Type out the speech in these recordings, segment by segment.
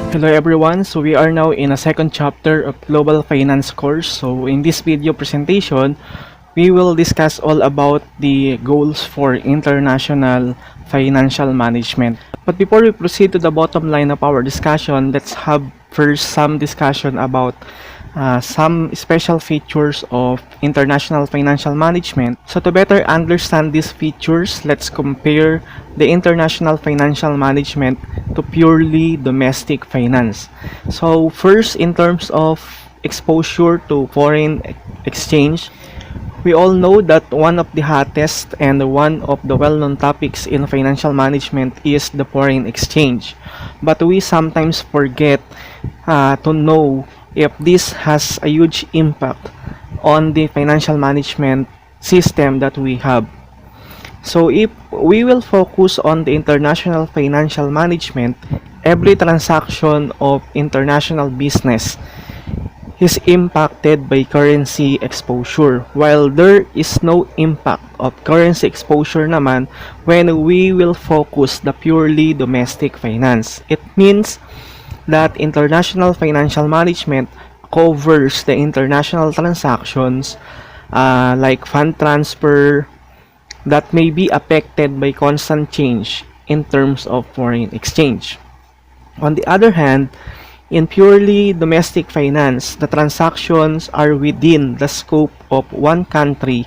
Hello everyone, so we are now in a second chapter of Global Finance course. So in this video presentation, we will discuss all about the goals for international financial management. But before we proceed to the bottom line of our discussion, let's have first some discussion about some special features of international financial management. So to better understand these features, let's compare the international financial management to purely domestic finance. So first, in terms of exposure to foreign exchange, we all know that one of the hottest and one of the well-known topics in financial management is the foreign exchange. But we sometimes forget to know if this has a huge impact on the financial management system that we have. So if we will focus on the international financial management, every transaction of international business is impacted by currency exposure, while there is no impact of currency exposure naman when we will focus the purely domestic finance. It means that international financial management covers the international transactions like fund transfer that may be affected by constant change in terms of foreign exchange. On the other hand, in purely domestic finance, the transactions are within the scope of one country,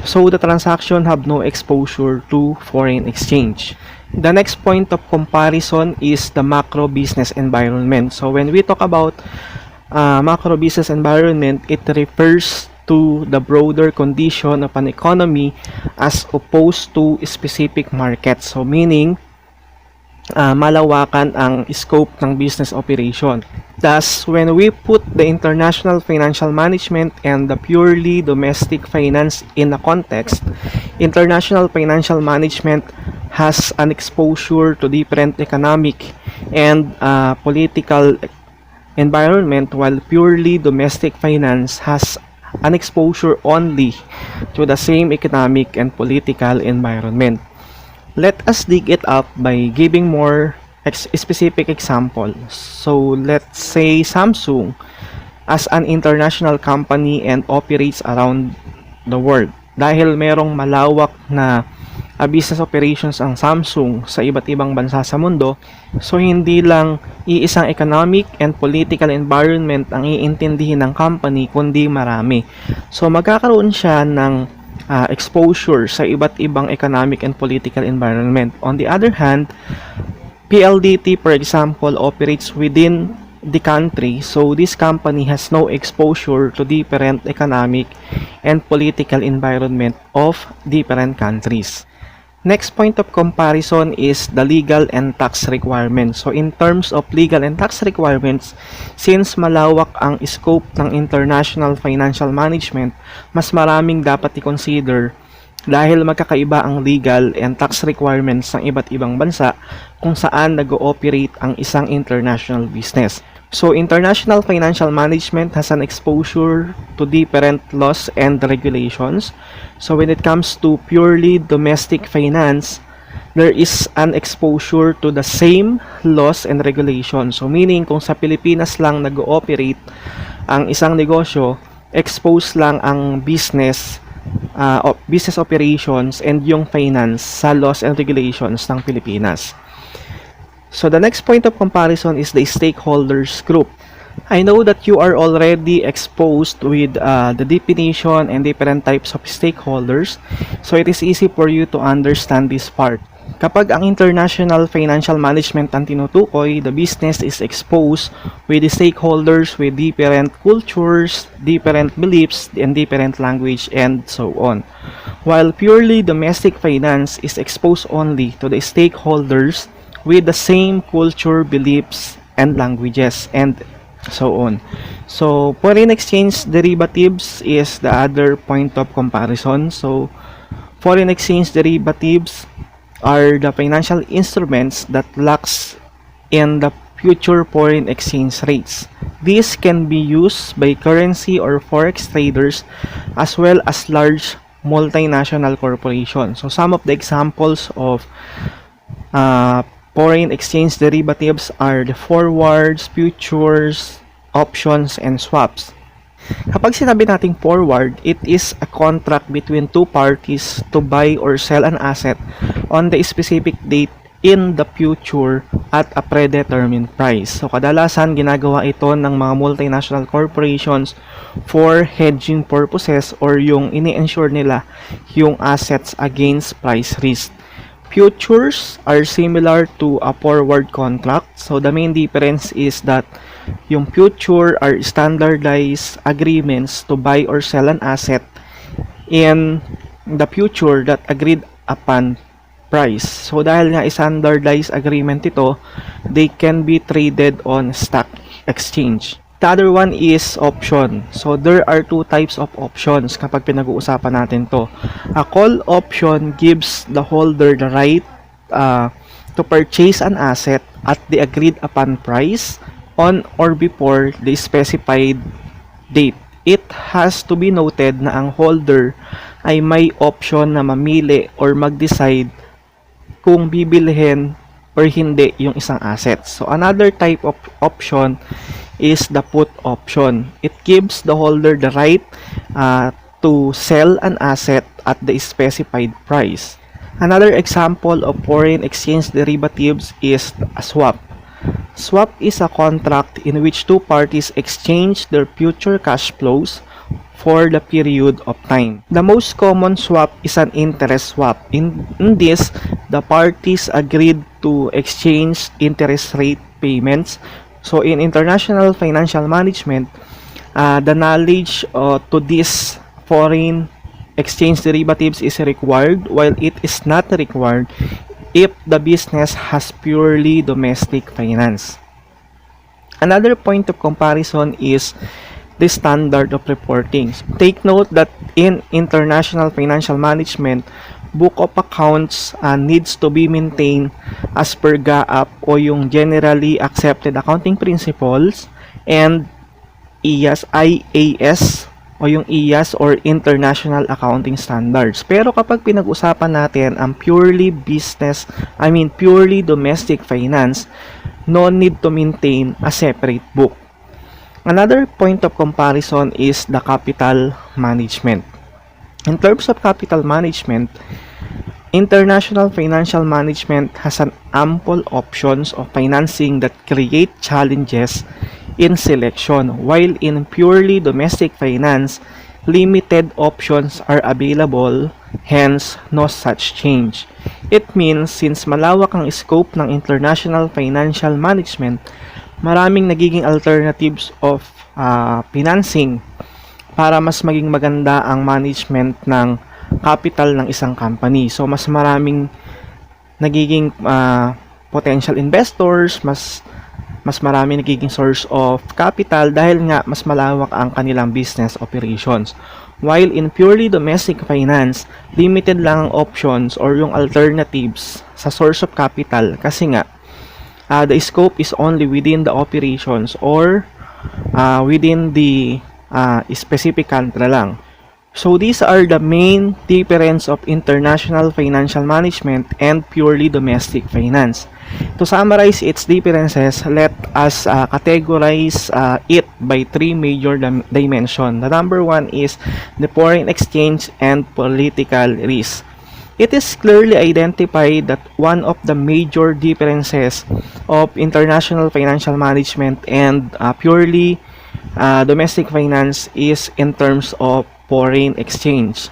so the transaction have no exposure to foreign exchange. The next point of comparison is the macro business environment. So when we talk about macro business environment, it refers to the broader condition of an economy as opposed to specific markets. So meaning, malawakan ang scope ng business operation. Thus, when we put the international financial management and the purely domestic finance in a context, international financial management has an exposure to different economic and political environment, while purely domestic finance has an exposure only to the same economic and political environment. Let us dig it up by giving more specific examples. So let's say Samsung as an international company and operates around the world. Dahil merong malawak na business operations ang Samsung sa iba't ibang bansa sa mundo, so hindi lang iisang economic and political environment ang iintindihin ng company, kundi marami. So magkakaroon siya ng exposure sa iba't ibang economic and political environment. On the other hand, PLDT, for example, operates within the country, so this company has no exposure to different economic and political environment of different countries. Next point of comparison is the legal and tax requirements. So in terms of legal and tax requirements, since malawak ang scope ng international financial management, mas maraming dapat i-consider dahil magkakaiba ang legal and tax requirements ng iba't ibang bansa kung saan nag-ooperate ang isang international business. So, international financial management has an exposure to different laws and regulations. So, when it comes to purely domestic finance, there is an exposure to the same laws and regulations. So, meaning kung sa Pilipinas lang nag-ooperate ang isang negosyo, exposed lang ang business operations and yung finance sa laws and regulations ng Pilipinas. So the next point of comparison is the stakeholders group. I know that you are already exposed with the definition and different types of stakeholders, so it is easy for you to understand this part. Kapag ang international financial management ang tinutukoy, the business is exposed with the stakeholders with different cultures, different beliefs, and different language, and so on. While purely domestic finance is exposed only to the stakeholders with the same culture, beliefs, and languages, and so on. So, foreign exchange derivatives is the other point of comparison. So, foreign exchange derivatives are the financial instruments that locks in the future foreign exchange rates. These can be used by currency or forex traders as well as large multinational corporations. So, some of the examples of foreign exchange derivatives are the forwards, futures, options, and swaps. Kapag sinabi nating forward, it is a contract between two parties to buy or sell an asset on the specific date in the future at a predetermined price. So kadalasan ginagawa ito ng mga multinational corporations for hedging purposes or yung ini-ensure nila yung assets against price risk. Futures are similar to a forward contract. So the main difference is that yung future are standardized agreements to buy or sell an asset in the future that agreed upon price. So dahil nga standardized agreement ito, they can be traded on stock exchange. The other one is option. So there are two types of options kapag pinag-uusapan natin to. A call option gives the holder the right to purchase an asset at the agreed upon price on or before the specified date. It has to be noted na ang holder ay may option na mamili or mag-decide kung bibilhin or hindi yung isang asset. So another type of option is the put option. It gives the holder the right to sell an asset at the specified price. Another example of foreign exchange derivatives is a swap. Swap is a contract in which two parties exchange their future cash flows for the period of time. The most common swap is an interest swap. In this, the parties agreed to exchange interest rate payments. So in international financial management, the knowledge to this foreign exchange derivatives is required, while it is not required if the business has purely domestic finance. Another point of comparison is the standard of reporting. Take note that in international financial management, book of accounts needs to be maintained as per GAAP o yung generally accepted accounting principles, and IAS o yung IAS or International Accounting Standards. Pero kapag pinag-usapan natin ang purely domestic finance, no need to maintain a separate book. Another point of comparison is the capital management. In terms of capital management, international financial management has an ample options of financing that create challenges in selection, while in purely domestic finance, limited options are available, hence no such change. It means since malawak ang scope ng international financial management, maraming nagiging alternatives of financing para mas maging maganda ang management ng capital ng isang company. So mas maraming nagiging potential investors, mas maraming nagiging source of capital dahil nga mas malawak ang kanilang business operations. While in purely domestic finance, limited lang ang options or yung alternatives sa source of capital kasi nga the scope is only within the operations or within the specific country lang. So these are the main difference of international financial management and purely domestic finance. To summarize its differences, let us categorize it by three major dimensions. The number one is the foreign exchange and political risk. It is clearly identified that one of the major differences of international financial management and purely domestic finance is in terms of foreign exchange.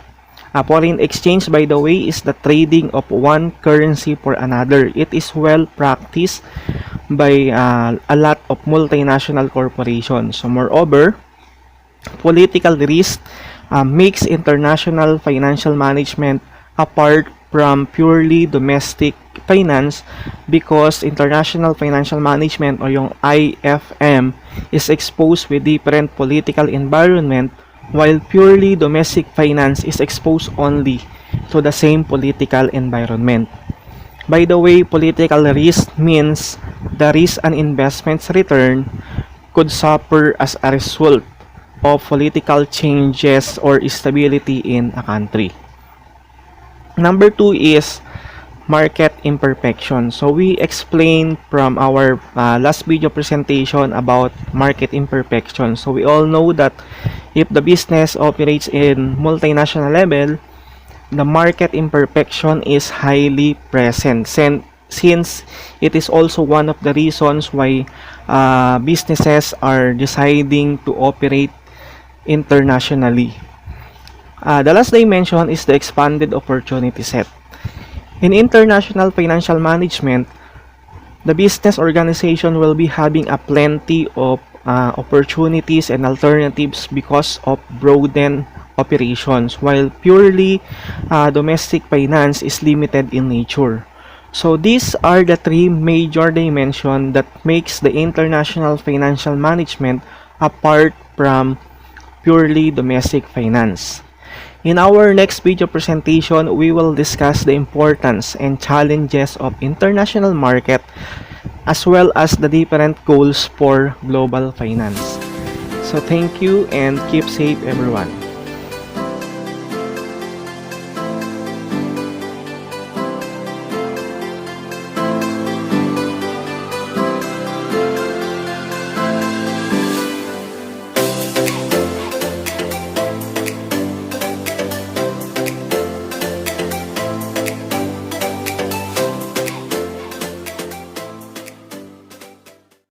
Foreign exchange, by the way, is the trading of one currency for another. It is well practiced by a lot of multinational corporations. So, moreover, political risk makes international financial management apart from purely domestic finance because international financial management or yung IFM is exposed with different political environment, while purely domestic finance is exposed only to the same political environment. By the way, political risk means the risk an investment's return could suffer as a result of political changes or instability in a country. Number two is market imperfection. So we explained from our last video presentation about market imperfection. So we all know that if the business operates in multinational level, the market imperfection is highly present, since it is also one of the reasons why businesses are deciding to operate internationally. The last dimension is the expanded opportunity set. In international financial management, the business organization will be having a plenty of opportunities and alternatives because of broadened operations, while purely domestic finance is limited in nature. So these are the three major dimensions that makes the international financial management apart from purely domestic finance. In our next video presentation, we will discuss the importance and challenges of international market as well as the different goals for global finance. So thank you and keep safe everyone.